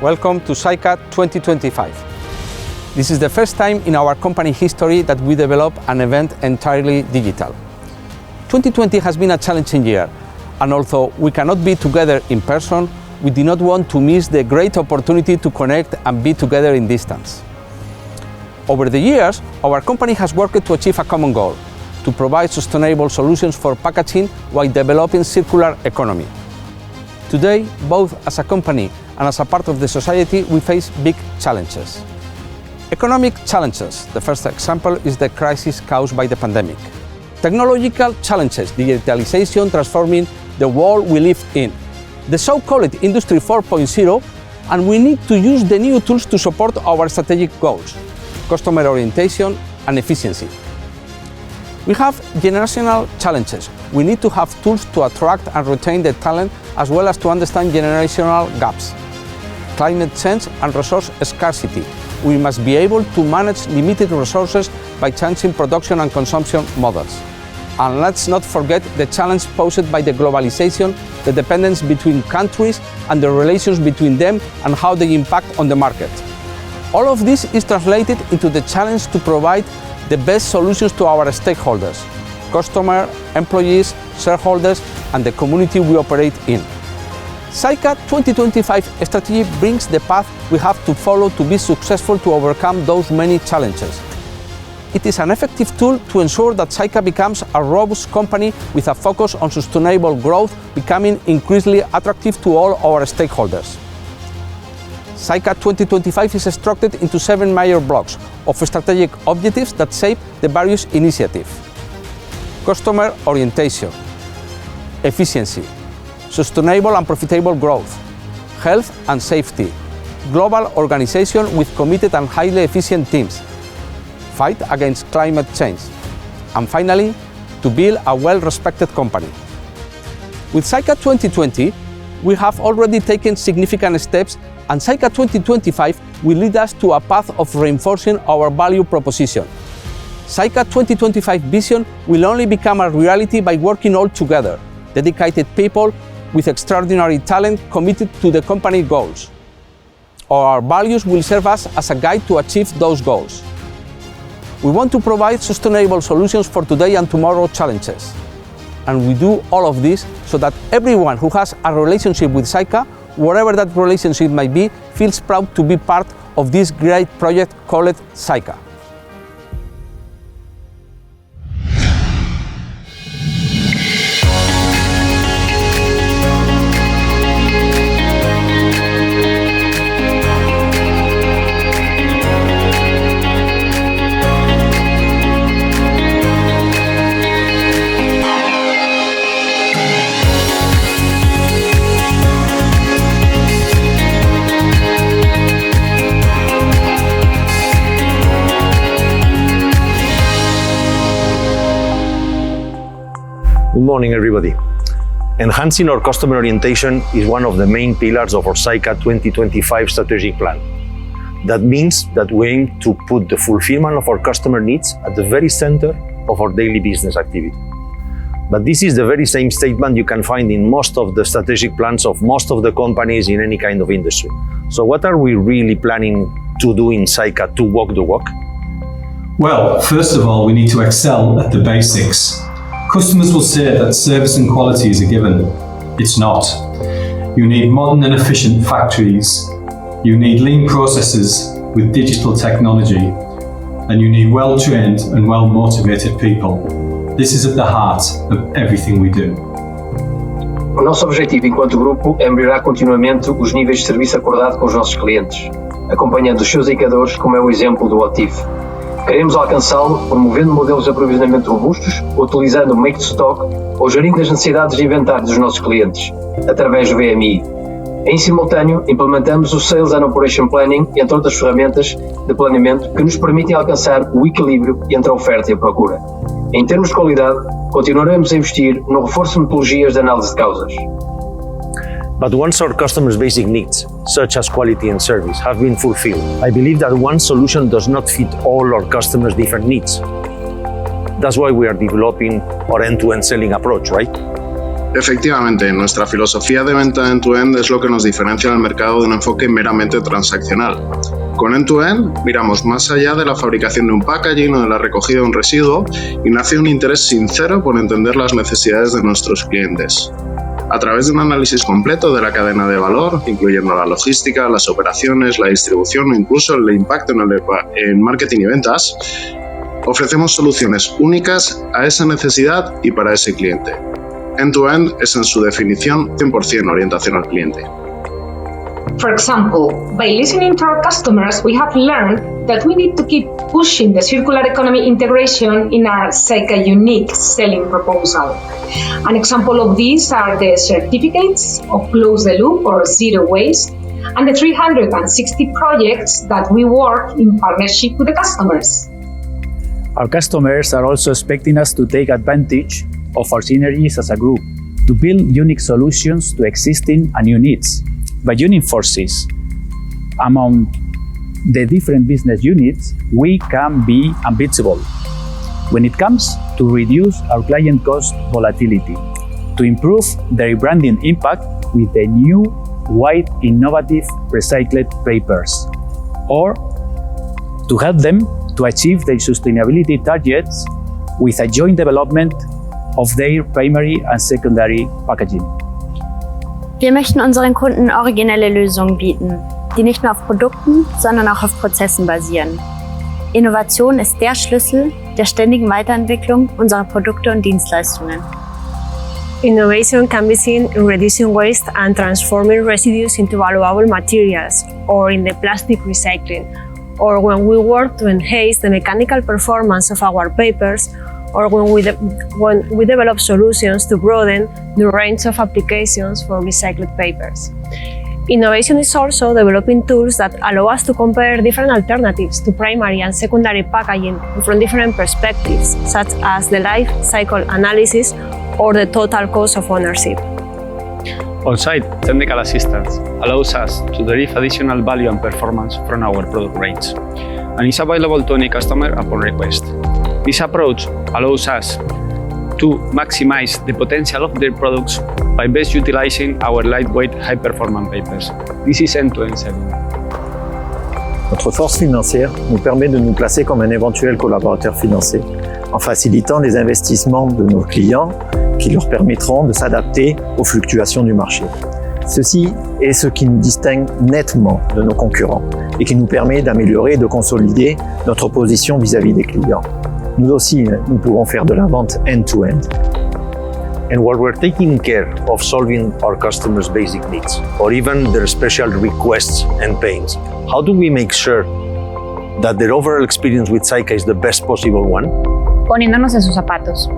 Welcome to SAICA 2025. This is the first time in our company history that we develop an event entirely digital. 2020 has been a challenging year, and although we cannot be together in person, we do not want to miss the great opportunity to connect and be together in distance. Over the years, our company has worked to achieve a common goal: to provide sustainable solutions for packaging while developing circular economy. Today, both as a company and as a part of the society, we face big challenges. Economic challenges. The first example is the crisis caused by the pandemic. Technological challenges, digitalization transforming the world we live in. The so-called Industry 4.0, and we need to use the new tools to support our strategic goals: customer orientation and efficiency. We have generational challenges. We need to have tools to attract and retain the talent, as well as to understand generational gaps. Climate change and resource scarcity. We must be able to manage limited resources by changing production and consumption models. And let's not forget the challenge posed by the globalization, the dependence between countries and the relations between them and how they impact on the market. All of this is translated into the challenge to provide the best solutions to our stakeholders: customers, employees, shareholders, and the community we operate in. SAICA 2025 strategy brings the path we have to follow to be successful to overcome those many challenges. It is an effective tool to ensure that SAICA becomes a robust company with a focus on sustainable growth, becoming increasingly attractive to all our stakeholders. SAICA 2025 is structured into 7 major blocks of strategic objectives that shape the various initiatives: customer orientation, efficiency, sustainable and profitable growth, health and safety, global organization with committed and highly efficient teams, fight against climate change, and finally, to build a well-respected company. With SAICA 2020, we have already taken significant steps, and SAICA 2025 will lead us to a path of reinforcing our value proposition. SAICA 2025 vision will only become a reality by working all together, dedicated people with extraordinary talent committed to the company goals. Our values will serve us as a guide to achieve those goals. We want to provide sustainable solutions for today and tomorrow challenges. And we do all of this so that everyone who has a relationship with SAICA, whatever that relationship might be, feels proud to be part of this great project called SAICA. Good morning, everybody. Enhancing our customer orientation is one of the main pillars of our SAICA 2025 strategic plan. That means that we aim to put the fulfillment of our customer needs at the very center of our daily business activity. But this is the very same statement you can find in most of the strategic plans of most of the companies in any kind of industry. So what are we really planning to do in SAICA to walk the walk? Well, first of all, we need to excel at the basics. Customers will say that service and quality is a given. It's not. You need modern and efficient factories. You need lean processes with digital technology. And you need well-trained and well-motivated people. This is at the heart of everything we do. O nosso objetivo enquanto grupo é melhorar continuamente os níveis de serviço acordado com os nossos clientes, acompanhando os seus indicadores, como é o exemplo do OTIF. Queremos alcançá-lo promovendo modelos de aprovisionamento robustos, utilizando o make to stock ou gerindo as necessidades de inventário dos nossos clientes, através do VMI. Em simultâneo, implementamos o Sales and Operation Planning, entre outras ferramentas de planeamento que nos permitem alcançar o equilíbrio entre a oferta e a procura. Em termos de qualidade, continuaremos a investir no reforço de metodologias de análise de causas. But once our customers' basic needs, such as quality and service, have been fulfilled, I believe that one solution does not fit all our customers' different needs. That's why we are developing our end-to-end selling approach, right? Efectivamente, nuestra filosofía de venta end-to-end es lo que nos diferencia del mercado de un enfoque meramente transaccional. Con end-to-end miramos más allá de la fabricación de un packaging o de la recogida de un residuo y nace un interés sincero por entender las necesidades de nuestros clientes. A través de un análisis completo de la cadena de valor, incluyendo la logística, las operaciones, la distribución o incluso el impacto en marketing y ventas, ofrecemos soluciones únicas a esa necesidad y para ese cliente. End-to-end es en su definición 100% orientación al cliente. For example, by listening to our customers, we have learned that we need to keep pushing the circular economy integration in our Saika unique selling proposal. An example of these are the certificates of Close the Loop or Zero Waste, and the 360 projects that we work in partnership with the customers. Our customers are also expecting us to take advantage of our synergies as a group, to build unique solutions to existing and new needs. By joining forces among the different business units, we can be unbeatable when it comes to reduce our client cost volatility, to improve their branding impact with the new white innovative recycled papers, or to help them to achieve their sustainability targets with a joint development of their primary and secondary packaging. Wir möchten unseren Kunden originelle Lösungen bieten, die nicht nur auf Produkten, sondern auch auf Prozessen basieren. Innovation ist der Schlüssel der ständigen Weiterentwicklung unserer Produkte und Dienstleistungen. Innovation can be seen in reducing waste and transforming residues into valuable materials, or in the plastic recycling, or when we work to enhance the mechanical performance of our papers, or when we develop solutions to broaden the range of applications for recycled papers. Innovation is also developing tools that allow us to compare different alternatives to primary and secondary packaging from different perspectives, such as the life cycle analysis or the total cost of ownership. On-site technical assistance allows us to derive additional value and performance from our product range, and is available to any customer upon request. This approach allows us to maximize the potential of their products by best utilizing our lightweight, high-performance papers. This is end-to-end selling. Notre force financière nous permet de nous placer comme un éventuel collaborateur financier, en facilitant les investissements de nos clients qui leur permettront de s'adapter aux fluctuations du marché. Ceci est ce qui nous distingue nettement de nos concurrents et qui nous permet d'améliorer et de consolider notre position vis-à-vis des clients. Nous aussi, nous pouvons faire de la vente end-to-end. And while we're taking care of solving our customers' basic needs, or even their special requests and pains, how do we make sure that their overall experience with Saika is the best possible one? Poniéndonos en sus zapatos,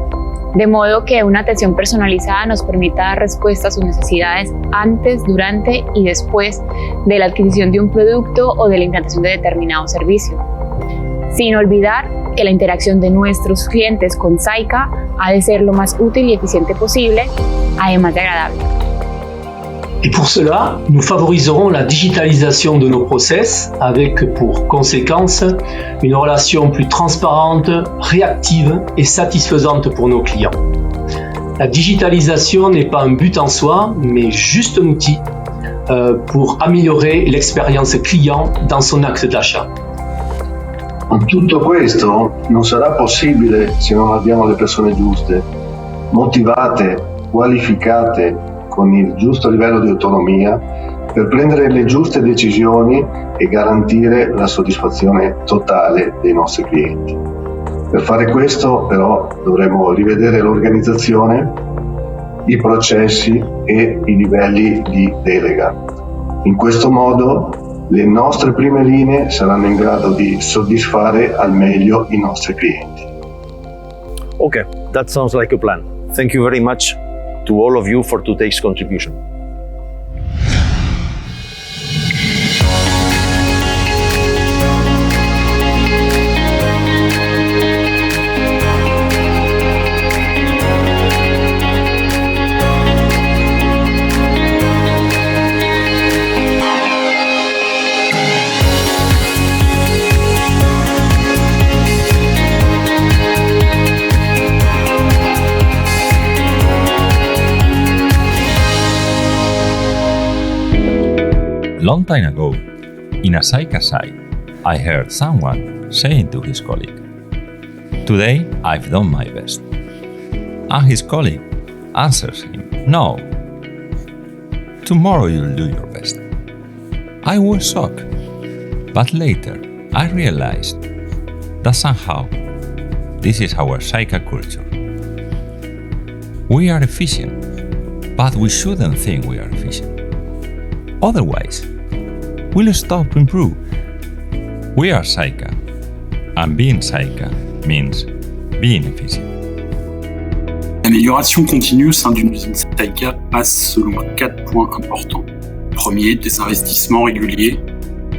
de modo que una atención personalizada nos permita dar respuesta a sus necesidades antes, durante y después de la adquisición de un producto o de la implantación de determinado servicio. Sin olvidar que la interacción de nuestros clientes con Saika ha de ser lo más útil y eficiente posible, además de agradable. Et pour cela, nous favoriserons la digitalisation de nos process avec pour conséquence une relation plus transparente, réactive et satisfaisante pour nos clients. La digitalisation n'est pas un but en soi, mais juste un outil pour améliorer l'expérience client dans son acte d'achat. Tutto questo non sarà possibile se non abbiamo le persone giuste, motivate, qualificate, con il giusto livello di autonomia per prendere le giuste decisioni e garantire la soddisfazione totale dei nostri clienti. Per fare questo però dovremo rivedere l'organizzazione, i processi e i livelli di delega. In questo modo le nostre prime linee saranno in grado di soddisfare al meglio i nostri clienti. Okay, that sounds like a plan. Thank you very much to all of you for today's contribution. long time ago, in a SAICA site, I heard someone saying to his colleague, "Today I've done my best." And his colleague answers him, "No, tomorrow you'll do your best." I was shocked, but later I realized that somehow this is our SAICA culture. We are efficient, but we shouldn't think we are efficient. Otherwise, we'll stop to improve. We are SAICA, and being SAICA means being efficient. L'amélioration continue au sein d'une usine SAICA passe selon 4 points importants. Premier, des investissements réguliers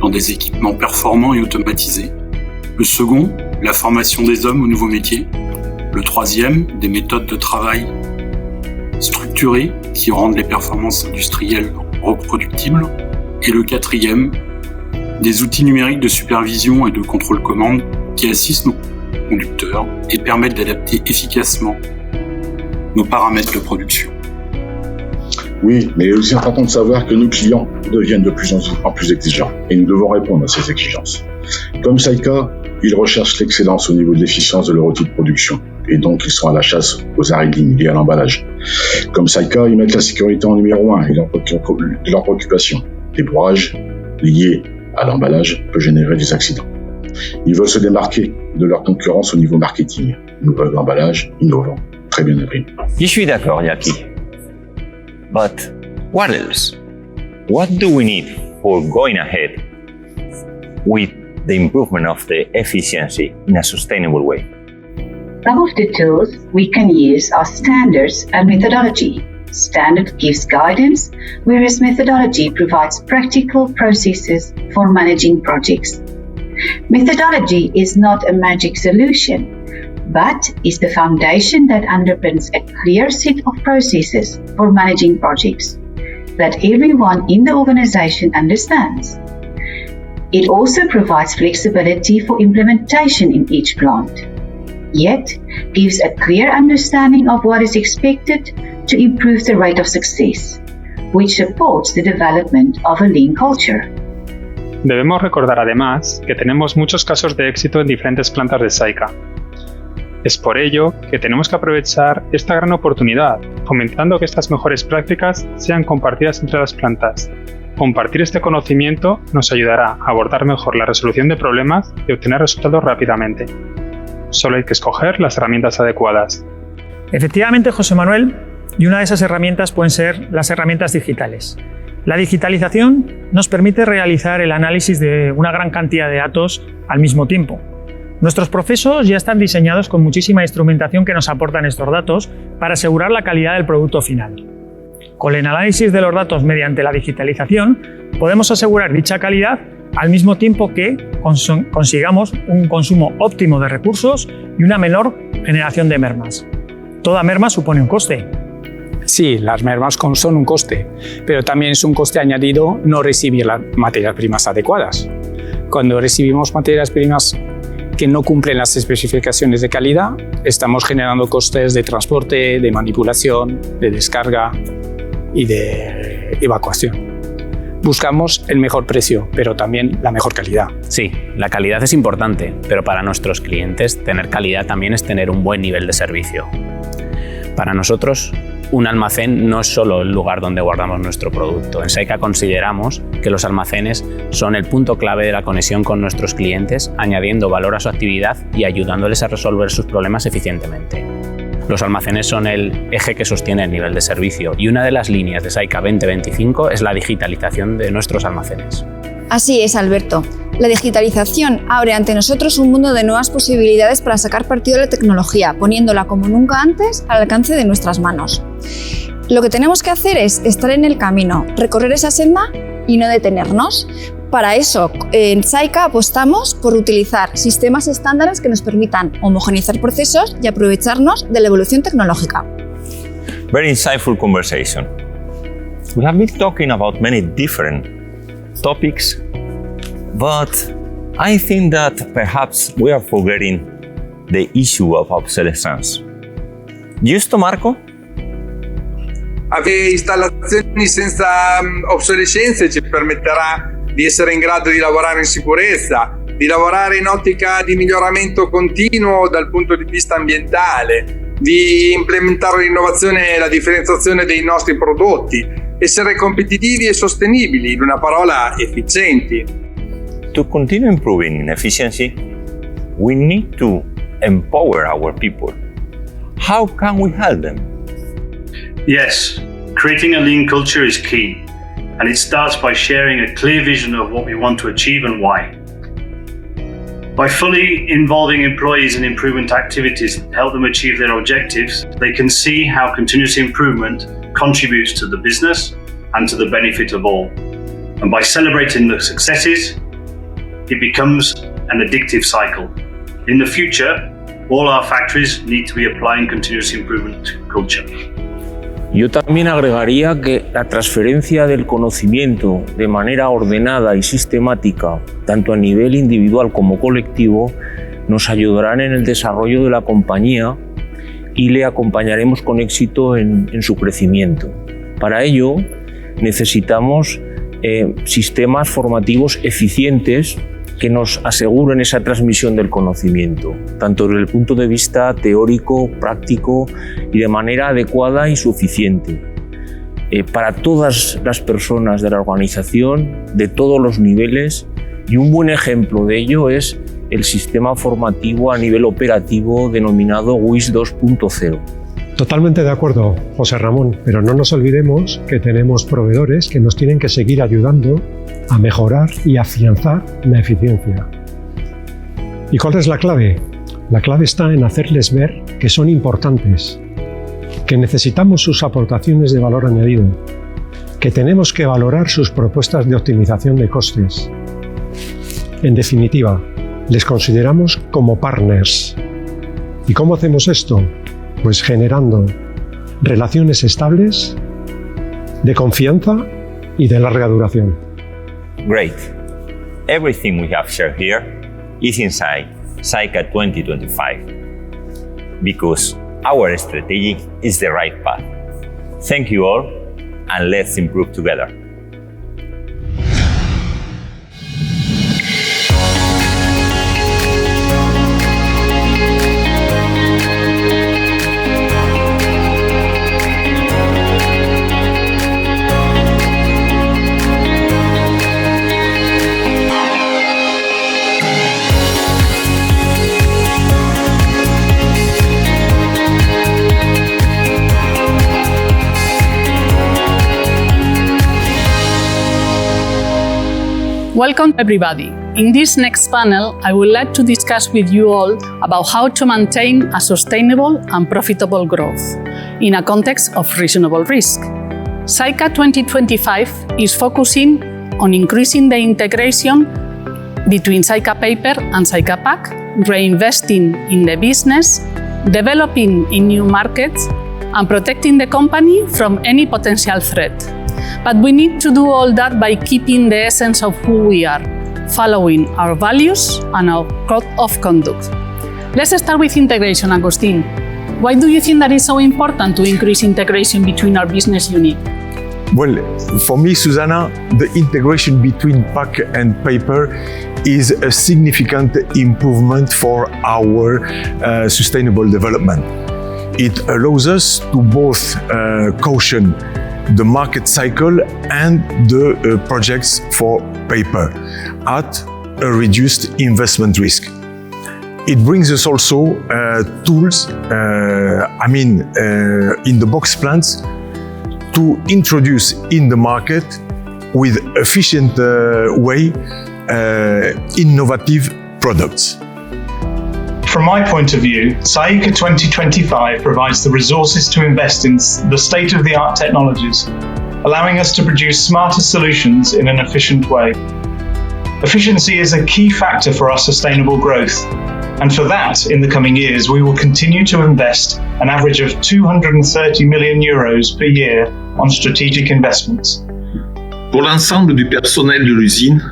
dans des équipements performants et automatisés. Le second, la formation des hommes aux nouveaux métiers. Le troisième, des méthodes de travail structurées qui rendent les performances industrielles reproductibles. Et le quatrième, des outils numériques de supervision et de contrôle commande qui assistent nos conducteurs et permettent d'adapter efficacement nos paramètres de production. Oui, mais il est aussi important de savoir que nos clients deviennent de plus en plus exigeants et nous devons répondre à ces exigences. Comme SAICA, ils recherchent l'excellence au niveau de l'efficience de leur outil de production et donc ils sont à la chasse aux arrêts de ligne liés à l'emballage. Comme SAICA, ils mettent la sécurité en numéro 1 et leur préoccupation. Les bourrages liés à l'emballage peuvent générer des accidents. Ils veulent se démarquer de leur concurrence au niveau marketing. Nouvel emballage, innovant, très bien imprimé. Je suis d'accord, Jackie. But what else? What do we need for going ahead with the improvement of the efficiency in a sustainable way? Some of the tools we can use are standards and methodology. Standard gives guidance, whereas methodology provides practical processes for managing projects. Methodology is not a magic solution, but is the foundation that underpins a clear set of processes for managing projects that everyone in the organization understands. It also provides flexibility for implementation in each plant, yet gives a clear understanding of what is expected to improve the rate of success, which supports the development of a lean culture. Debemos recordar además que tenemos muchos casos de éxito en diferentes plantas de SAICA. Es por ello que tenemos que aprovechar esta gran oportunidad, fomentando que estas mejores prácticas sean compartidas entre las plantas. Compartir este conocimiento nos ayudará a abordar mejor la resolución de problemas y obtener resultados rápidamente. Solo hay que escoger las herramientas adecuadas. Efectivamente, José Manuel, y una de esas herramientas pueden ser las herramientas digitales. La digitalización nos permite realizar el análisis de una gran cantidad de datos al mismo tiempo. Nuestros procesos ya están diseñados con muchísima instrumentación que nos aportan estos datos para asegurar la calidad del producto final. Con el análisis de los datos mediante la digitalización, podemos asegurar dicha calidad al mismo tiempo que consigamos un consumo óptimo de recursos y una menor generación de mermas. Toda merma supone un coste. Sí, las mermas son un coste, pero también es un coste añadido no recibir las materias primas adecuadas. Cuando recibimos materias primas que no cumplen las especificaciones de calidad, estamos generando costes de transporte, de manipulación, de descarga y de evacuación. Buscamos el mejor precio, pero también la mejor calidad. Sí, la calidad es importante, pero para nuestros clientes tener calidad también es tener un buen nivel de servicio. Para nosotros, un almacén no es solo el lugar donde guardamos nuestro producto. En SAICA consideramos que los almacenes son el punto clave de la conexión con nuestros clientes, añadiendo valor a su actividad y ayudándoles a resolver sus problemas eficientemente. Los almacenes son el eje que sostiene el nivel de servicio y una de las líneas de SAICA 2025 es la digitalización de nuestros almacenes. Así es, Alberto. La digitalización abre ante nosotros un mundo de nuevas posibilidades para sacar partido de la tecnología, poniéndola como nunca antes al alcance de nuestras manos. Lo que tenemos que hacer es estar en el camino, recorrer esa senda y no detenernos. Para eso, en SAICA apostamos por utilizar sistemas estándares que nos permitan homogeneizar procesos y aprovecharnos de la evolución tecnológica. Very insightful conversation. We have been talking about many different topics, but I think that perhaps we are forgetting the issue of obsolescence. Giusto, Marco? Avere installazioni senza obsolescenze ci permetterà di essere in grado di lavorare in sicurezza, di lavorare in ottica di miglioramento continuo dal punto di vista ambientale, di implementare l'innovazione e la differenziazione dei nostri prodotti, essere competitivi e sostenibili, in una parola efficienti. To continue improving in efficiency, we need to empower our people. How can we help them? Yes, creating a lean culture is key, and it starts by sharing a clear vision of what we want to achieve and why. By fully involving employees in improvement activities that help them achieve their objectives, they can see how continuous improvement contributes to the business and to the benefit of all. And by celebrating the successes, it becomes an addictive cycle. In the future, all our factories need to be applying continuous improvement culture. Yo también agregaría que la transferencia del conocimiento de manera ordenada y sistemática, tanto a nivel individual como colectivo, nos ayudarán en el desarrollo de la compañía y le acompañaremos con éxito en su crecimiento. Para ello, necesitamos sistemas formativos eficientes que nos aseguren esa transmisión del conocimiento, tanto desde el punto de vista teórico, práctico y de manera adecuada y suficiente, para todas las personas de la organización, de todos los niveles, y un buen ejemplo de ello es el sistema formativo a nivel operativo denominado WIS 2.0. Totalmente de acuerdo, José Ramón, pero no nos olvidemos que tenemos proveedores que nos tienen que seguir ayudando a mejorar y afianzar la eficiencia. ¿Y cuál es la clave? La clave está en hacerles ver que son importantes, que necesitamos sus aportaciones de valor añadido, que tenemos que valorar sus propuestas de optimización de costes. En definitiva, les consideramos como partners. ¿Y cómo hacemos esto? Pues generando relaciones estables, de confianza y de larga duración. Great. Everything we have shared here is inside SAICA 2025 because our strategy is the right path. Thank you all, and let's improve together. Welcome everybody. In this next panel, I would like to discuss with you all about how to maintain a sustainable and profitable growth in a context of reasonable risk. SAICA 2025 is focusing on increasing the integration between SAICA Paper and SAICA Pack, reinvesting in the business, developing in new markets, and protecting the company from any potential threat. But we need to do all that by keeping the essence of who we are, following our values and our code of conduct. Let's start with integration, Agustin. Why do you think that it's so important to increase integration between our business units? Well, for me, Susanna, the integration between Pack and Paper is a significant improvement for our sustainable development. It allows us to both caution the market cycle and the projects for paper at a reduced investment risk. It brings us also tools, in the box plants to introduce in the market with efficient way innovative products. From my point of view, SAICA 2025 provides the resources to invest in the state-of-the-art technologies, allowing us to produce smarter solutions in an efficient way. Efficiency is a key factor for our sustainable growth, and for that, in the coming years, we will continue to invest an average of 230 million euros per year on strategic investments. Pour l'ensemble du personnel de l'usine,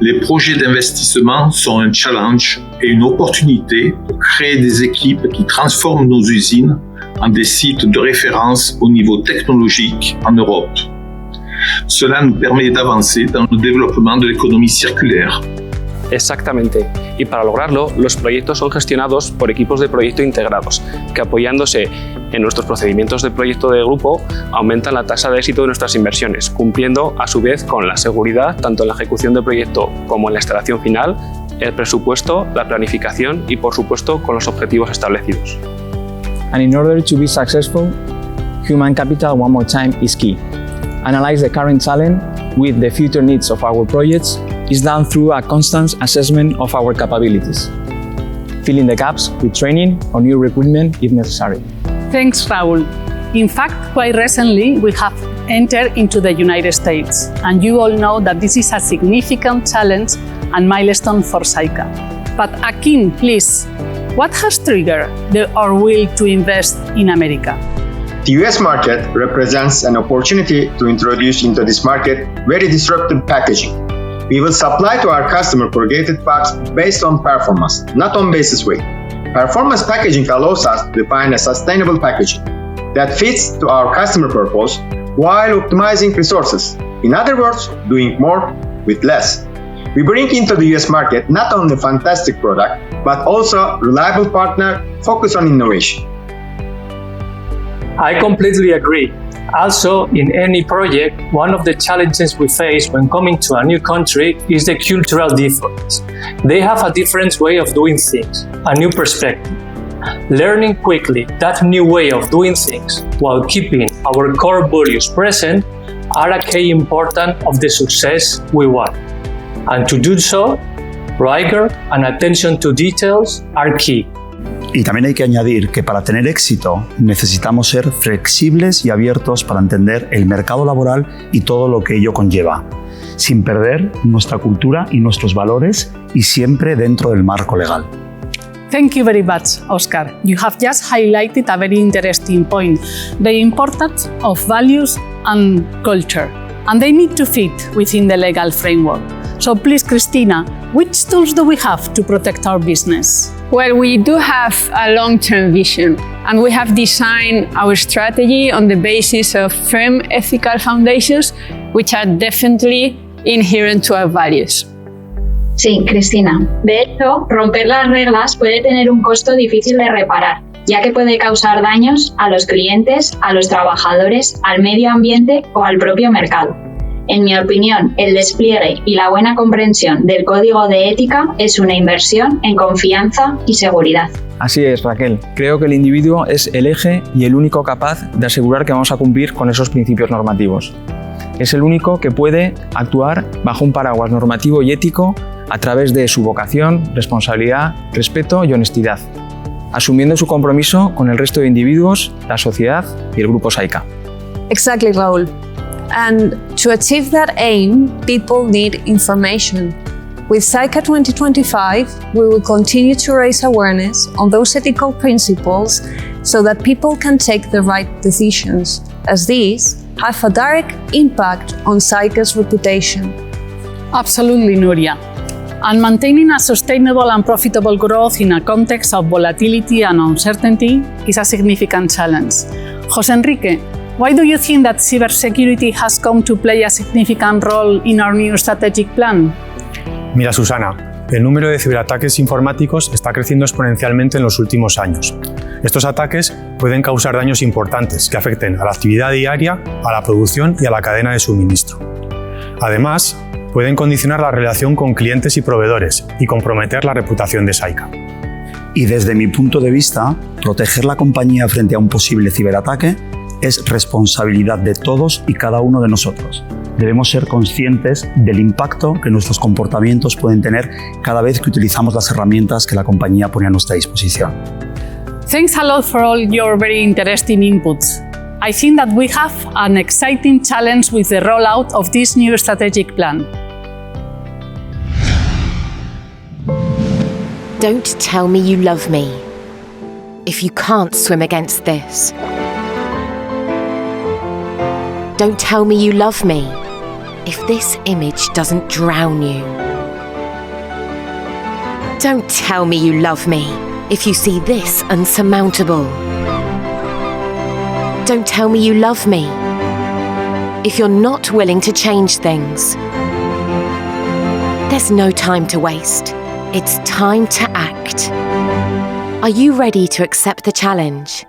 les projets d'investissement sont un challenge et une opportunité pour créer des équipes qui transforment nos usines en des sites de référence au niveau technologique en Europe. Cela nous permet d'avancer dans le développement de l'économie circulaire. Exactamente. Y para lograrlo, los proyectos son gestionados por equipos de proyecto integrados, que apoyándose en nuestros procedimientos de proyecto de grupo, aumentan la tasa de éxito de nuestras inversiones, cumpliendo a su vez con la seguridad tanto en la ejecución del proyecto como en la instalación final, el presupuesto, la planificación y, por supuesto, con los objetivos establecidos. And in order to be successful, human capital, one more time, is key. Analyze the current talent with the future needs of our projects is done through a constant assessment of our capabilities, filling the gaps with training or new recruitment if necessary. Thanks, Raúl. In fact, quite recently, we have entered into the United States, and you all know that this is a significant challenge and milestone for SAICA. But Akin, please, what has triggered our will to invest in America? The US market represents an opportunity to introduce into this market very disruptive packaging. We will supply to our customer corrugated packs based on performance, not on basis weight. Performance packaging allows us to define a sustainable packaging that fits to our customer purpose while optimizing resources. In other words, doing more with less. We bring into the US market not only a fantastic product, but also a reliable partner focused on innovation. I completely agree. Also, in any project, one of the challenges we face when coming to a new country is the cultural difference. They have a different way of doing things, a new perspective. Learning quickly that new way of doing things while keeping our core values present are a key important of the success we want. And to do so, rigor and attention to details are key. Y también hay que añadir que para tener éxito necesitamos ser flexibles y abiertos para entender el mercado laboral y todo lo que ello conlleva, sin perder nuestra cultura y nuestros valores y siempre dentro del marco legal. Thank you very much, Oscar. You have just highlighted a very interesting point, the importance of values and culture, and they need to fit within the legal framework. So please, Cristina, which tools do we have to protect our business? Well, we do have a long-term vision, and we have designed our strategy on the basis of firm ethical foundations, which are definitely inherent to our values. Sí, Cristina. De hecho, romper las reglas puede tener un costo difícil de reparar, ya que puede causar daños a los clientes, a los trabajadores, al medio ambiente o al propio mercado. En mi opinión, el despliegue y la buena comprensión del código de ética es una inversión en confianza y seguridad. Así es, Raquel. Creo que el individuo es el eje y el único capaz de asegurar que vamos a cumplir con esos principios normativos. Es el único que puede actuar bajo un paraguas normativo y ético a través de su vocación, responsabilidad, respeto y honestidad, asumiendo su compromiso con el resto de individuos, la sociedad y el grupo SAICA. Exactly, Raúl. And to achieve that aim, people need information. With SAICA 2025, we will continue to raise awareness on those ethical principles so that people can take the right decisions, as these have a direct impact on SAICA's reputation. Absolutely, Nuria. And maintaining a sustainable and profitable growth in a context of volatility and uncertainty is a significant challenge. José Enrique, why do you think that cybersecurity has come to play a significant role in our new strategic plan? Mira, Susana, el número de ciberataques informáticos está creciendo exponencialmente en los últimos años. Estos ataques pueden causar daños importantes que afecten a la actividad diaria, a la producción y a la cadena de suministro. Además, pueden condicionar la relación con clientes y proveedores y comprometer la reputación de SAICA. Y desde mi punto de vista, proteger la compañía frente a un posible ciberataque es responsabilidad de todos y cada uno de nosotros. Debemos ser conscientes del impacto que nuestros comportamientos pueden tener cada vez que utilizamos las herramientas que la compañía pone a nuestra disposición. Thanks a lot for all your very interesting inputs. I think that we have an exciting challenge with the rollout of this new strategic plan. Don't tell me you love me if you can't swim against this. Don't tell me you love me if this image doesn't drown you. Don't tell me you love me if you see this unsurmountable. Don't tell me you love me if you're not willing to change things. There's no time to waste. It's time to act. Are you ready to accept the challenge?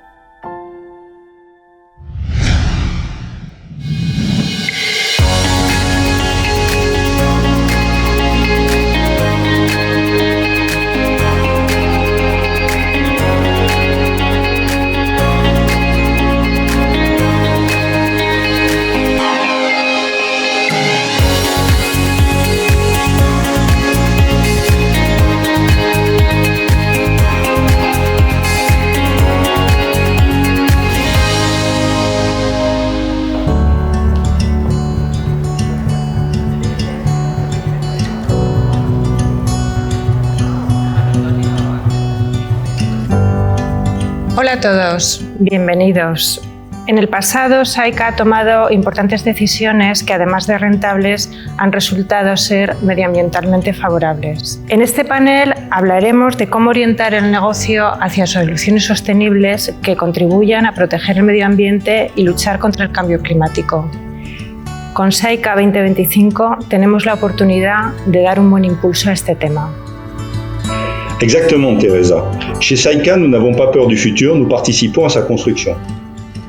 Hola a todos, bienvenidos. En el pasado, Saika ha tomado importantes decisiones que, además de rentables, han resultado ser medioambientalmente favorables. En este panel hablaremos de cómo orientar el negocio hacia soluciones sostenibles que contribuyan a proteger el medio ambiente y luchar contra el cambio climático. Con Saika 2025 tenemos la oportunidad de dar un buen impulso a este tema. Exactement, Teresa. Chez Saika, nous n'avons pas peur du futur, nous participons à sa construction.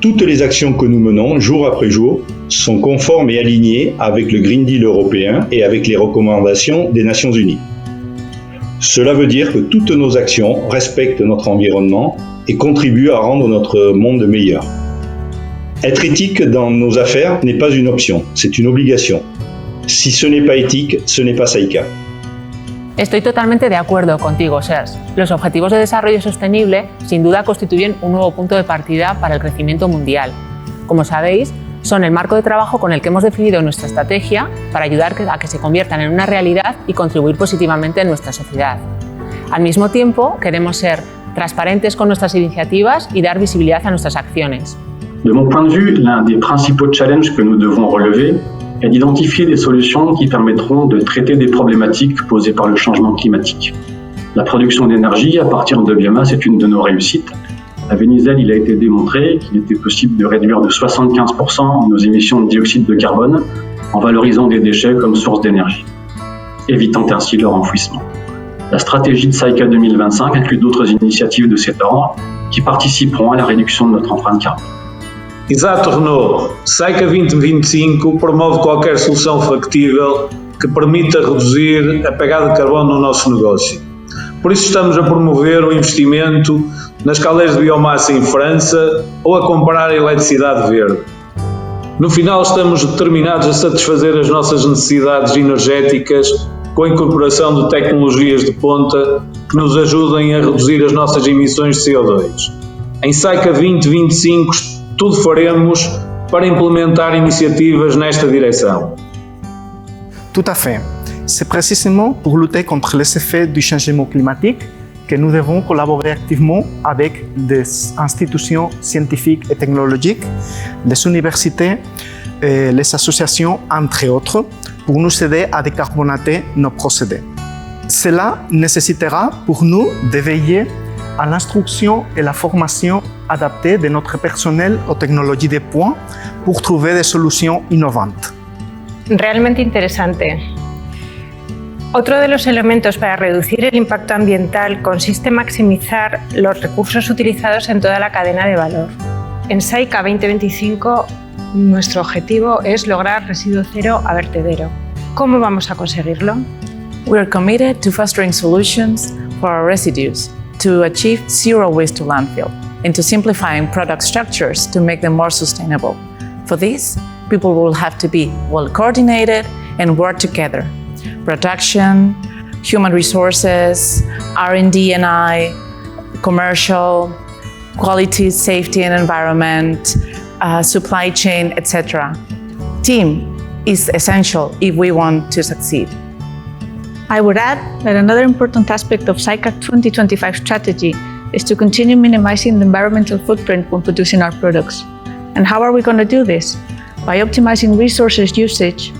Toutes les actions que nous menons, jour après jour, sont conformes et alignées avec le Green Deal européen et avec les recommandations des Nations Unies. Cela veut dire que toutes nos actions respectent notre environnement et contribuent à rendre notre monde meilleur. Être éthique dans nos affaires n'est pas une option, c'est une obligation. Si ce n'est pas éthique, ce n'est pas Saika. Estoy totalmente de acuerdo contigo, Serge. Los Objetivos de Desarrollo Sostenible sin duda constituyen un nuevo punto de partida para el crecimiento mundial. Como sabéis, son el marco de trabajo con el que hemos definido nuestra estrategia para ayudar a que se conviertan en una realidad y contribuir positivamente en nuestra sociedad. Al mismo tiempo, queremos ser transparentes con nuestras iniciativas y dar visibilidad a nuestras acciones. De mon point de vue, l'un des principaux challenges que nous devons relever est d'identifier des solutions qui permettront de traiter des problématiques posées par le changement climatique. La production d'énergie à partir de biomasse est une de nos réussites. À Vénizel, il a été démontré qu'il était possible de réduire de 75% nos émissions de dioxyde de carbone en valorisant des déchets comme source d'énergie, évitant ainsi leur enfouissement. La stratégie de Saika 2025 inclut d'autres initiatives de cet ordre qui participeront à la réduction de notre empreinte carbone. Exato, Renaud. Saika 2025 promove qualquer solução factível que permita reduzir a pegada de carbono no nosso negócio. Por isso estamos a promover o investimento nas caldeiras de biomassa em França ou a comprar eletricidade verde. No final, estamos determinados a satisfazer as nossas necessidades energéticas com a incorporação de tecnologias de ponta que nos ajudem a reduzir as nossas emissões de CO2. Em Saika 2025, tudo faremos para implementar iniciativas nesta direção. Tout à fait. C'est précisément pour lutter contre les effets du changement climatique que nous devons collaborer activement avec des institutions scientifiques et technologiques, les universités et les associations, entre autres, pour nous aider à décarboner nos procédés. Cela nécessitera pour nous de veiller à l'instruction et la formation adaptée de notre personnel aux technologies de pointe pour trouver des solutions innovantes. Realmente interesante. Otro de los elementos para reducir el impacto ambiental consiste en maximizar los recursos utilizados en toda la cadena de valor. En Saika 2025, nuestro objetivo es lograr residuo cero a vertedero. ¿Cómo vamos a conseguirlo? We are committed to fostering solutions for our residues to achieve zero waste to landfill and to simplifying product structures to make them more sustainable. For this, people will have to be well coordinated and work together. Production, human resources, R&D&I, commercial, quality, safety and environment, supply chain, etc. Team is essential if we want to succeed. I would add that another important aspect of Saika 2025 strategy is to continue minimizing the environmental footprint when producing our products. And how are we going to do this? By optimizing resources usage,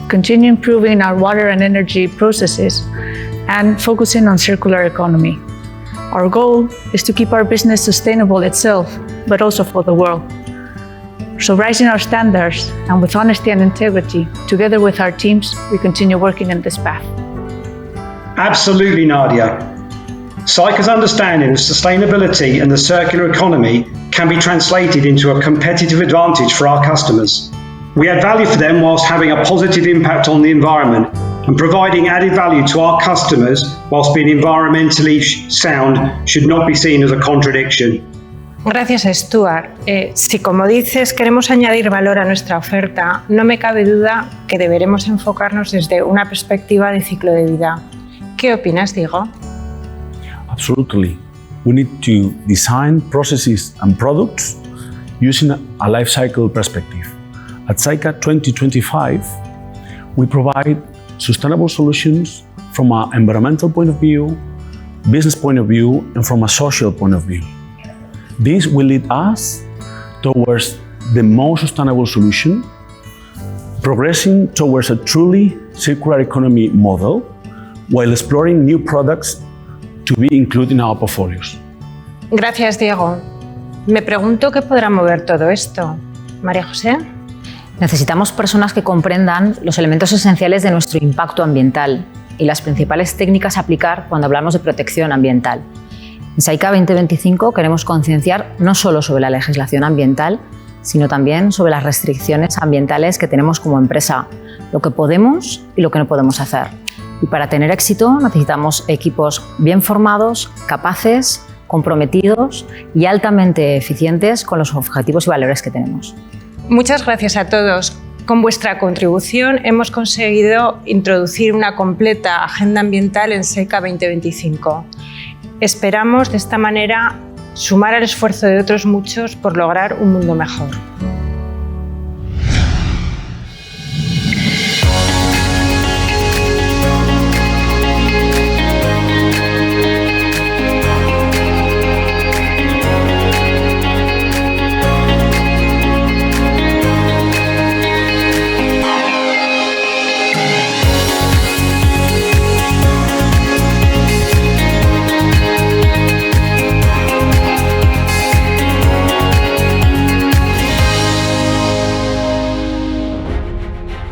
continue improving our water and energy processes, and focusing on circular economy. Our goal is to keep our business sustainable itself, but also for the world. So raising our standards and with honesty and integrity, together with our teams, we continue working in this path. Absolutely, Nadia. Syca's understanding of sustainability and the circular economy can be translated into a competitive advantage for our customers. We add value for them whilst having a positive impact on the environment, and providing added value to our customers whilst being environmentally sound should not be seen as a contradiction. Gracias, Stuart. Si, como dices, queremos añadir valor a nuestra oferta, no me cabe duda que deberemos enfocarnos desde una perspectiva de ciclo de vida. ¿Qué opinas, Diego? Absolutely. We need to design processes and products using a life cycle perspective. At Syca 2025, we provide sustainable solutions from an environmental point of view, business point of view, and from a social point of view. This will lead us towards the most sustainable solution, progressing towards a truly circular economy model while exploring new products to be included in our portfolios. Gracias, Diego. Me pregunto qué podrá mover todo esto. María José. Necesitamos personas que comprendan los elementos esenciales de nuestro impacto ambiental y las principales técnicas a aplicar cuando hablamos de protección ambiental. En Syca 2025 queremos concienciar no solo sobre la legislación ambiental, sino también sobre las restricciones ambientales que tenemos como empresa, lo que podemos y lo que no podemos hacer. Y para tener éxito necesitamos equipos bien formados, capaces, comprometidos y altamente eficientes con los objetivos y valores que tenemos. Muchas gracias a todos. Con vuestra contribución hemos conseguido introducir una completa agenda ambiental en Syca 2025. Esperamos de esta manera sumar al esfuerzo de otros muchos por lograr un mundo mejor.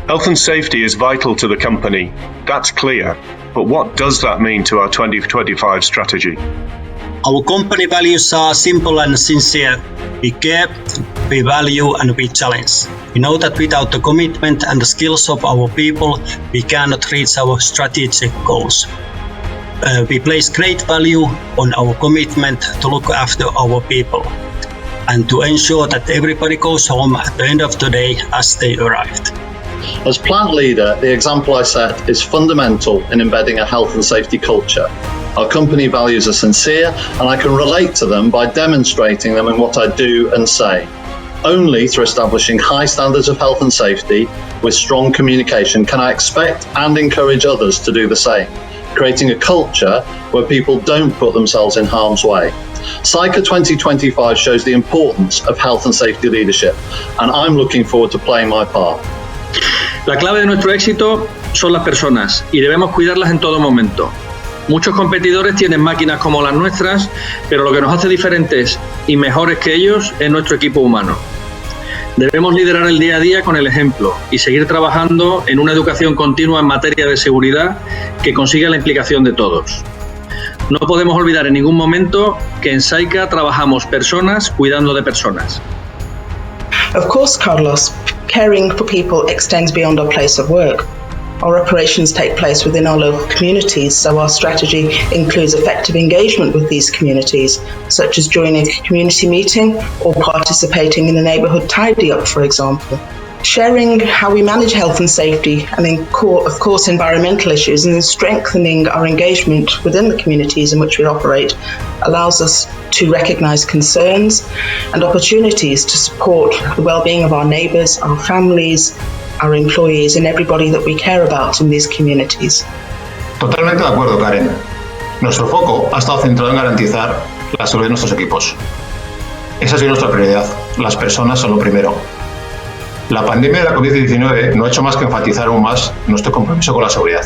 Health and safety is vital to the company, that's clear, but what does that mean to our 2025 strategy? Our company values are simple and sincere. We care, we value and we challenge. We know that without the commitment and the skills of our people, we cannot reach our strategic goals. We place great value on our commitment to look after our people and to ensure that everybody goes home at the end of the day as they arrived. As plant leader, the example I set is fundamental in embedding a health and safety culture. Our company values are sincere, and I can relate to them by demonstrating them in what I do and say. Only through establishing high standards of health and safety with strong communication can I expect and encourage others to do the same, creating a culture where people don't put themselves in harm's way. Syca 2025 shows the importance of health and safety leadership, and I'm looking forward to playing my part. La clave de nuestro éxito son las personas y debemos cuidarlas en todo momento. Muchos competidores tienen máquinas como las nuestras, pero lo que nos hace diferentes y mejores que ellos es nuestro equipo humano. Debemos liderar el día a día con el ejemplo y seguir trabajando en una educación continua en materia de seguridad que consiga la implicación de todos. No podemos olvidar en ningún momento que en Syca trabajamos personas cuidando de personas. Of course, Carlos, caring for people extends beyond our place of work. Our operations take place within our local communities, so our strategy includes effective engagement with these communities, such as joining a community meeting or participating in the neighbourhood tidy up, for example. Sharing how we manage health and safety and of course environmental issues, and then strengthening our engagement within the communities in which we operate allows us to recognise concerns and opportunities to support the well-being of our neighbours, our families, our employees and everybody that we care about in these communities. Totalmente de acuerdo, Karen. Nuestro foco ha estado centrado en garantizar la seguridad de nuestros equipos. Esa ha sido nuestra prioridad. Las personas son lo primero. La pandemia de la COVID-19 no ha hecho más que enfatizar aún más nuestro compromiso con la seguridad.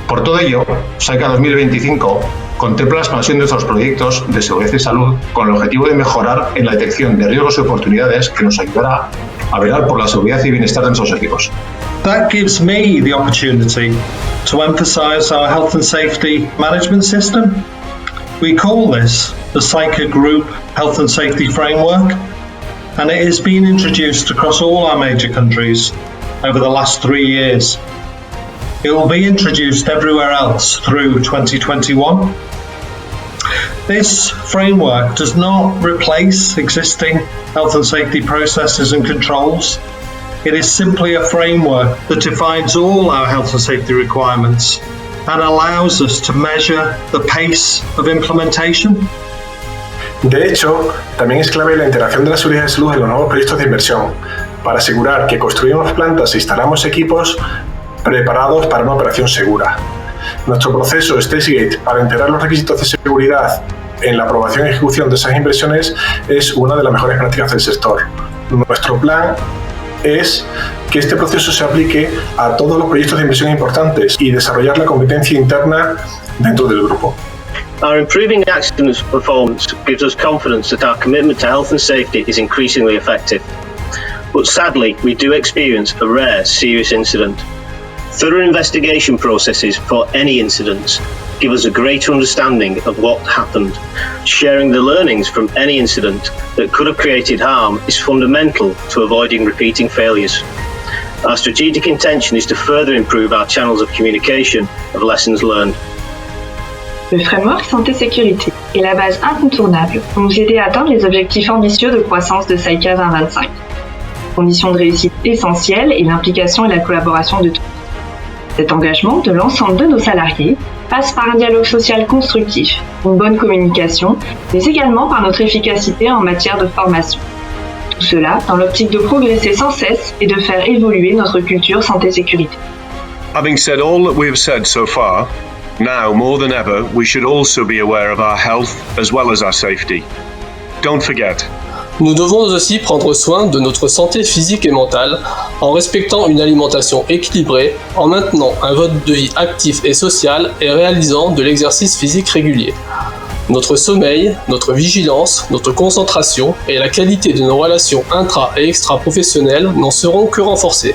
Por todo ello, Syca 2025 contempla la expansión de nuestros proyectos de seguridad y salud con el objetivo de mejorar en la detección de riesgos y oportunidades que nos ayudará a velar por la seguridad y bienestar de nuestros equipos. That gives me the opportunity to emphasise our health and safety management system. We call this the SAICA Group Health and Safety Framework, and it has been introduced across all our major countries over the last 3 years. It will be introduced everywhere else through 2021. This framework does not replace existing health and safety processes and controls. It is simply a framework that defines all our health and safety requirements and allows us to measure the pace of implementation. De hecho, también es clave la integración de la seguridad y salud en los nuevos proyectos de inversión, para asegurar que construimos plantas e instalamos equipos preparados para una operación segura. Nuestro proceso StacyGate para integrar los requisitos de seguridad en la aprobación y ejecución de esas inversiones es una de las mejores prácticas del sector. Nuestro plan es que este proceso se aplique a todos los proyectos de inversión importantes y desarrollar la competencia interna dentro del grupo. Our improving accident performance gives us confidence that our commitment to health and safety is increasingly effective. But sadly, we do experience a rare serious incident. Thorough investigation processes for any incidents give us a greater understanding of what happened. Sharing the learnings from any incident that could have created harm is fundamental to avoiding repeating failures. Our strategic intention is to further improve our channels of communication of lessons learned. Le framework santé-sécurité est la base incontournable pour nous aider à atteindre les objectifs ambitieux de croissance de SAICA 2025. Condition de réussite essentielle est l'implication et la collaboration de tous. Cet engagement de l'ensemble de nos salariés passe par un dialogue social constructif, une bonne communication, mais également par notre efficacité en matière de formation. Tout cela dans l'optique de progresser sans cesse et de faire évoluer notre culture santé-sécurité. Having said all that we have said so far, now more than ever we should also be aware of our health as well as our safety. Don't forget. Nous devons aussi prendre soin de notre santé physique et mentale en respectant une alimentation équilibrée, en maintenant un mode de vie actif et social et réalisant de l'exercice physique régulier. Notre sommeil, notre vigilance, notre concentration et la qualité de nos relations intra- et extra-professionnelles n'en seront que renforcées.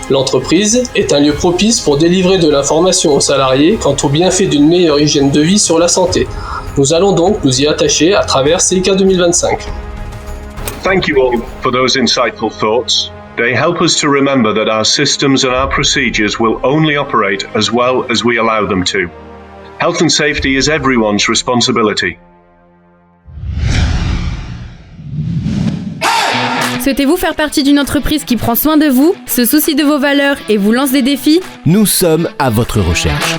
L'entreprise est un lieu propice pour délivrer de l'information aux salariés quant aux bienfaits d'une meilleure hygiène de vie sur la santé. Nous allons donc nous y attacher à travers SAICA 2025. Thank you all for those insightful thoughts. They help us to remember that our systems and our procedures will only operate as well as we allow them to. Health and safety is everyone's responsibility. Souhaitez-vous faire partie d'une entreprise qui prend soin de vous, se soucie de vos valeurs et vous lance des défis ? Nous sommes à votre recherche.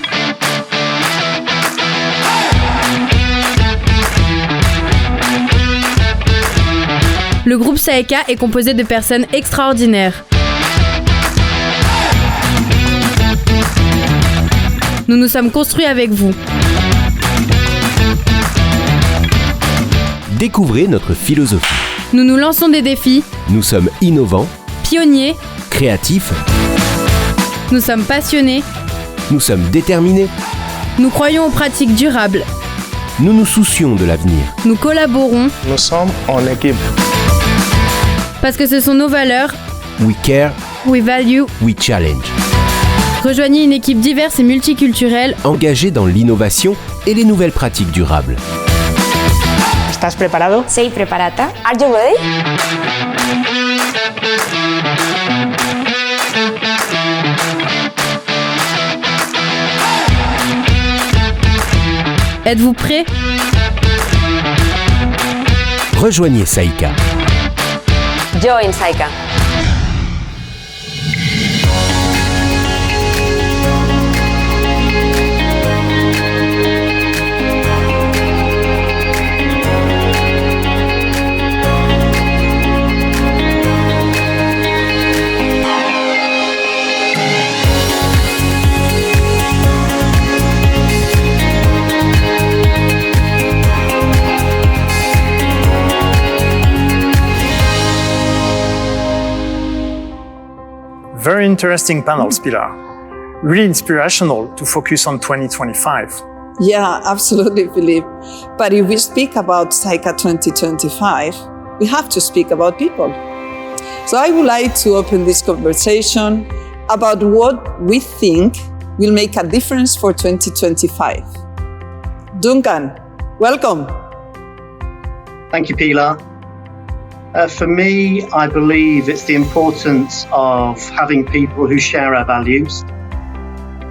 Le groupe SAICA est composé de personnes extraordinaires. Nous nous sommes construits avec vous. Découvrez notre philosophie. Nous nous lançons des défis. Nous sommes innovants, pionniers, créatifs. Nous sommes passionnés. Nous sommes déterminés. Nous croyons aux pratiques durables. Nous nous soucions de l'avenir. Nous collaborons. Nous sommes en équipe. Parce que ce sont nos valeurs. We care. We value. We challenge. Rejoignez une équipe diverse et multiculturelle, engagée dans l'innovation et les nouvelles pratiques durables. ¿Estás preparado? Sei preparata. Are you ready? Êtes-vous prêts? Rejoignez SAICA. Join SAICA. Very interesting panels, Pilar. Really inspirational to focus on 2025. Yeah, absolutely, Philippe. But if we speak about SAICA 2025, we have to speak about people. So I would like to open this conversation about what we think will make a difference for 2025. Duncan, welcome. Thank you, Pilar. For me, I believe it's the importance of having people who share our values,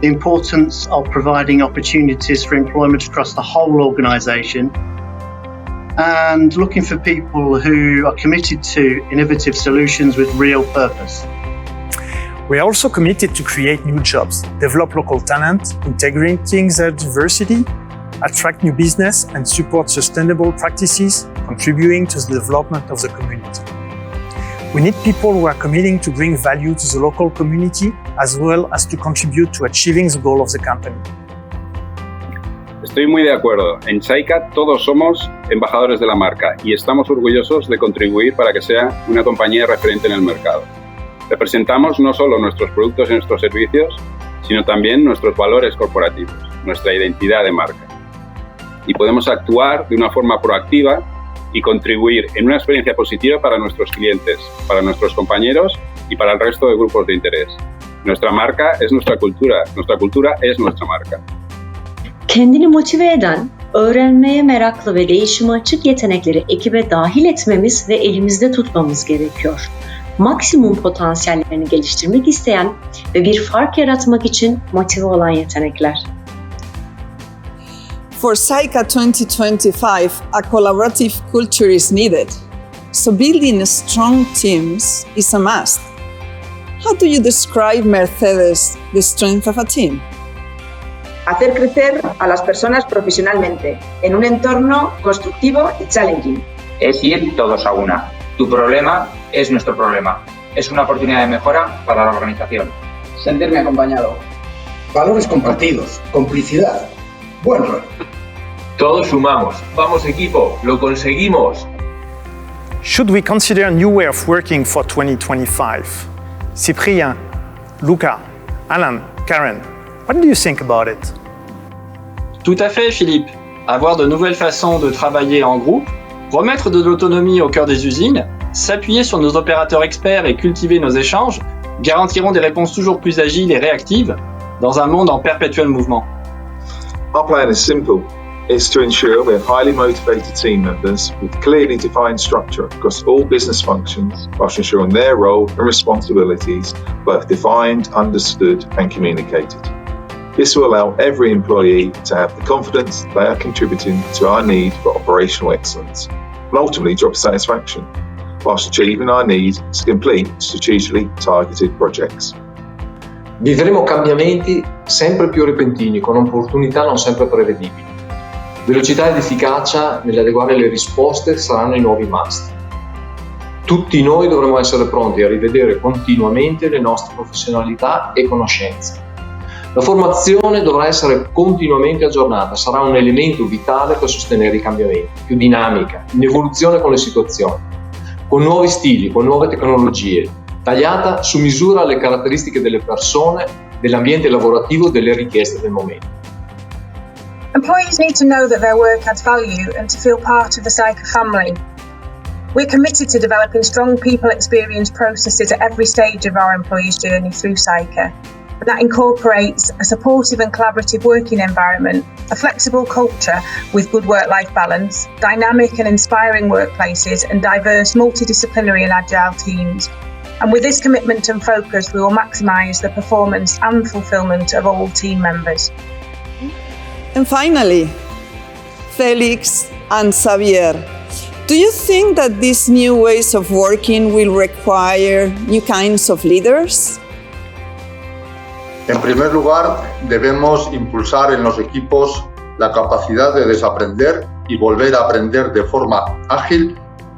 the importance of providing opportunities for employment across the whole organisation, and looking for people who are committed to innovative solutions with real purpose. We are also committed to create new jobs, develop local talent, integrating their diversity, attract new business, and support sustainable practices, contributing to the development of the community. We need people who are committing to bring value to the local community, as well as to contribute to achieving the goal of the company. Estoy muy de acuerdo. En SAICA todos somos embajadores de la marca y estamos orgullosos de contribuir para que sea una compañía referente en el mercado. Representamos no solo nuestros productos y nuestros servicios, sino también nuestros valores corporativos, nuestra identidad de marca. Y podemos actuar de una forma proactiva y contribuir en una experiencia positiva para nuestros clientes, para nuestros compañeros y para el resto de grupos de interés. Nuestra marka es nuestra cultura es nuestra marka. Kendini motive eden, öğrenmeye meraklı ve değişime açık yetenekleri ekibe dahil etmemiz ve elimizde tutmamız gerekiyor. Maksimum potansiyellerini geliştirmek isteyen ve bir fark yaratmak için motive olan yetenekler. For SAICA 2025, a collaborative culture is needed. So building strong teams is a must. How do you describe, Mercedes, the strength of a team? Hacer crecer a las personas profesionalmente en un entorno constructivo y challenging. Es ir todos a una. Tu problema es nuestro problema. Es una oportunidad de mejora para la organización. Sentirme acompañado. Valores compartidos. Complicidad. Buen rol. Todos sumamos. Vamos equipo, lo conseguimos. Should we consider a new way of working for 2025? Cyprien, Luca, Alan, Karen, what do you think about it? Tout à fait, Philippe. Avoir de nouvelles façons de travailler en groupe, remettre de l'autonomie au cœur des usines, s'appuyer sur nos opérateurs experts et cultiver nos échanges garantiront des réponses toujours plus agiles et réactives dans un monde en perpétuel mouvement. Our plan is simple. It's to ensure we have highly motivated team members with clearly defined structure across all business functions, whilst ensuring their role and responsibilities both defined, understood and communicated. This will allow every employee to have the confidence they are contributing to our need for operational excellence and ultimately job satisfaction, whilst achieving our need to complete strategically targeted projects. Vivremo cambiamenti sempre più repentini con opportunità non sempre prevedibili. Velocità ed efficacia nell'adeguare le risposte saranno i nuovi must. Tutti noi dovremo essere pronti a rivedere continuamente le nostre professionalità e conoscenze. La formazione dovrà essere continuamente aggiornata, sarà un elemento vitale per sostenere i cambiamenti, più dinamica, in evoluzione con le situazioni, con nuovi stili, con nuove tecnologie, tagliata su misura alle caratteristiche delle persone, dell'ambiente lavorativo, delle richieste del momento. Employees need to know that their work adds value and to feel part of the SAICA family. We're committed to developing strong people experience processes at every stage of our employees' journey through SAICA. And that incorporates a supportive and collaborative working environment, a flexible culture with good work-life balance, dynamic and inspiring workplaces, and diverse, multidisciplinary and agile teams. And with this commitment and focus, we will maximise the performance and fulfilment of all team members. And finally, Felix and Xavier, do you think that these new ways of working will require new kinds of leaders? En primer lugar, debemos impulsar en los equipos la capacidad de desaprender y volver a aprender de forma ágil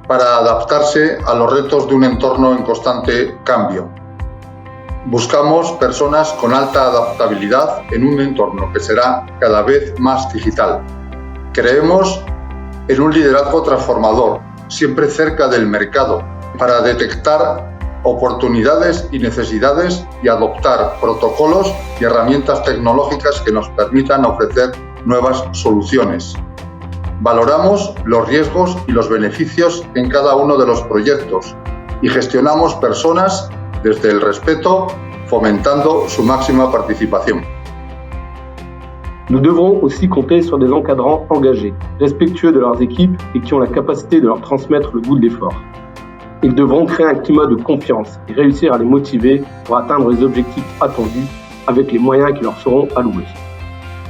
para adaptarse a los retos de un entorno en constante cambio. Buscamos personas con alta adaptabilidad en un entorno que será cada vez más digital. Creemos en un liderazgo transformador, siempre cerca del mercado, para detectar oportunidades y necesidades y adoptar protocolos y herramientas tecnológicas que nos permitan ofrecer nuevas soluciones. Valoramos los riesgos y los beneficios en cada uno de los proyectos y gestionamos personas desde el respeto, fomentando su máxima participación. Nous devrons aussi compter sur des encadrants engagés, respectueux de leurs équipes et qui ont la capacité de leur transmettre le goût de l'effort. Ils devront créer un climat de confiance et réussir à les motiver pour atteindre les objectifs attendus avec les moyens qui leur seront alloués.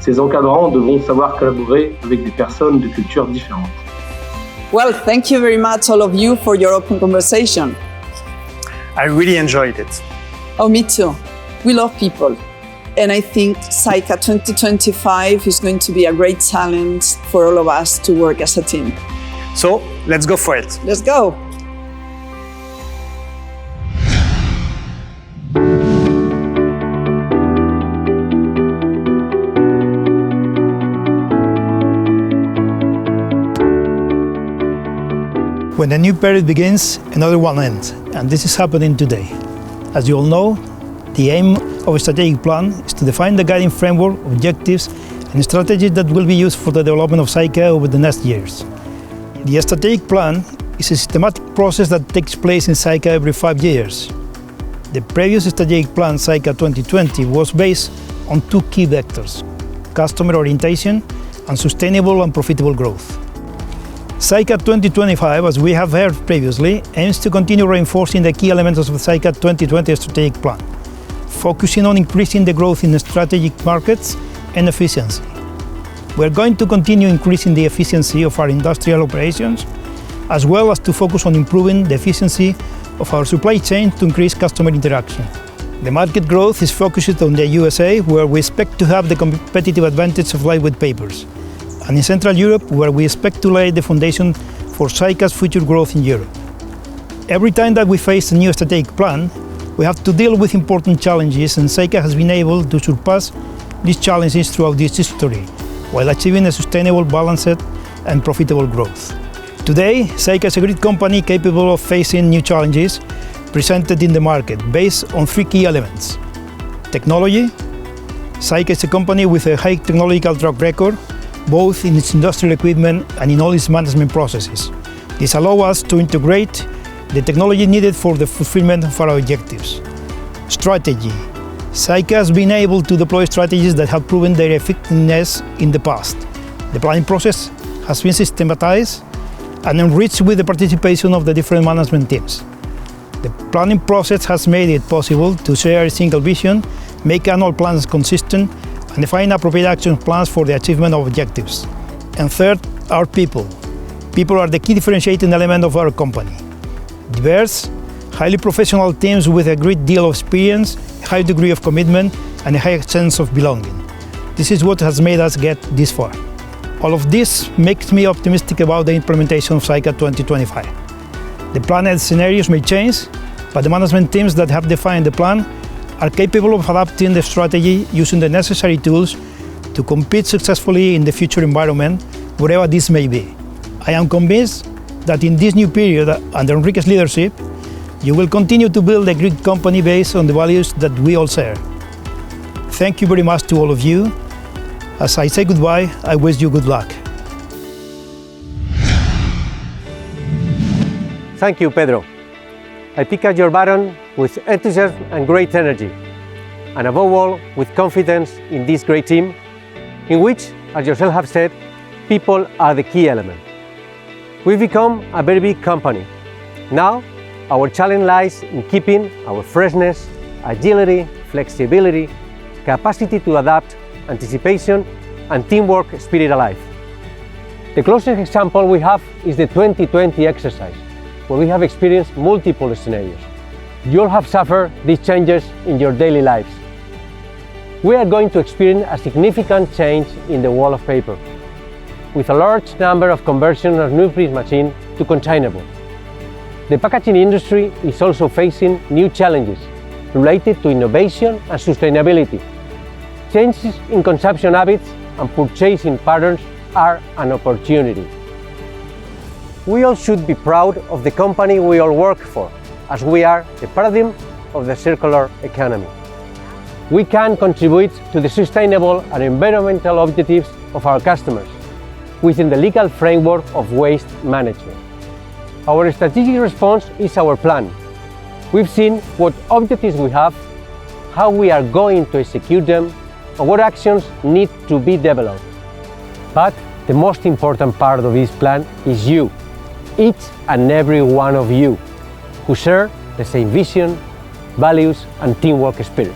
Ces encadrants devront savoir collaborer avec des personnes de cultures différentes. Well, thank you very much, all of you, for your open conversation. I really enjoyed it. Oh, me too. We love people. And I think SAICA 2025 is going to be a great challenge for all of us to work as a team. So, let's go for it. Let's go. When a new period begins, another one ends, and this is happening today. As you all know, the aim of a strategic plan is to define the guiding framework, objectives, and strategies that will be used for the development of SAICA over the next years. The strategic plan is a systematic process that takes place in SAICA every 5 years. The previous strategic plan, SAICA 2020, was based on two key vectors: customer orientation and sustainable and profitable growth. SAICA 2025, as we have heard previously, aims to continue reinforcing the key elements of the SAICA 2020 strategic plan, focusing on increasing the growth in strategic markets and efficiency. We are going to continue increasing the efficiency of our industrial operations, as well as to focus on improving the efficiency of our supply chain to increase customer interaction. The market growth is focused on the USA, where we expect to have the competitive advantage of lightweight papers, and in Central Europe, where we expect to lay the foundation for SAICA's future growth in Europe. Every time that we face a new strategic plan, we have to deal with important challenges, and SAICA has been able to surpass these challenges throughout this history, while achieving a sustainable, balanced, and profitable growth. Today, SAICA is a great company capable of facing new challenges presented in the market based on three key elements. Technology. SAICA is a company with a high technological track record, both in its industrial equipment and in all its management processes. This allows us to integrate the technology needed for the fulfillment of our objectives. Strategy. SAICA has been able to deploy strategies that have proven their effectiveness in the past. The planning process has been systematized and enriched with the participation of the different management teams. The planning process has made it possible to share a single vision, make annual plans consistent, and define appropriate action plans for the achievement of objectives. And third, our people. People are the key differentiating element of our company. Diverse, highly professional teams with a great deal of experience, a high degree of commitment, and a high sense of belonging. This is what has made us get this far. All of this makes me optimistic about the implementation of SAICA 2025. The planned scenarios may change, but the management teams that have defined the plan are capable of adapting the strategy using the necessary tools to compete successfully in the future environment, wherever this may be. I am convinced that in this new period, under Enrique's leadership, you will continue to build a great company based on the values that we all share. Thank you very much to all of you. As I say goodbye, I wish you good luck. Thank you, Pedro. I pick up your baton with enthusiasm and great energy, and above all, with confidence in this great team, in which, as yourself have said, people are the key element. We've become a very big company. Now, our challenge lies in keeping our freshness, agility, flexibility, capacity to adapt, anticipation, and teamwork spirit alive. The closest example we have is the 2020 exercise, where we have experienced multiple scenarios. You all have suffered these changes in your daily lives. We are going to experience a significant change in the world of paper, with a large number of conversion of newsprint machine to containerboard. The packaging industry is also facing new challenges related to innovation and sustainability. Changes in consumption habits and purchasing patterns are an opportunity. We all should be proud of the company we all work for, as we are the paradigm of the circular economy. We can contribute to the sustainable and environmental objectives of our customers within the legal framework of waste management. Our strategic response is our plan. We've seen what objectives we have, how we are going to execute them, and what actions need to be developed. But the most important part of this plan is you, each and every one of you, who share the same vision, values, and teamwork spirit.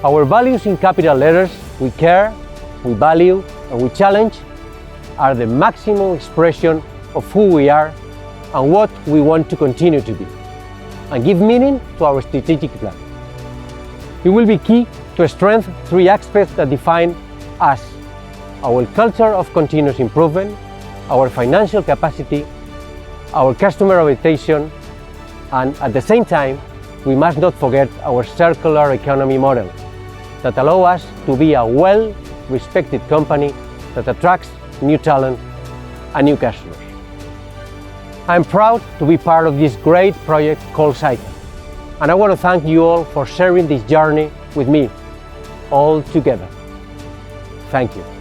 Our values in capital letters, we care, we value, and we challenge, are the maximum expression of who we are and what we want to continue to be, and give meaning to our strategic plan. It will be key to strengthen three aspects that define us: our culture of continuous improvement, our financial capacity, our customer orientation, and at the same time, we must not forget our circular economy model that allows us to be a well-respected company that attracts new talent and new customers. I'm proud to be part of this great project called SAICA, and I want to thank you all for sharing this journey with me all together. Thank you.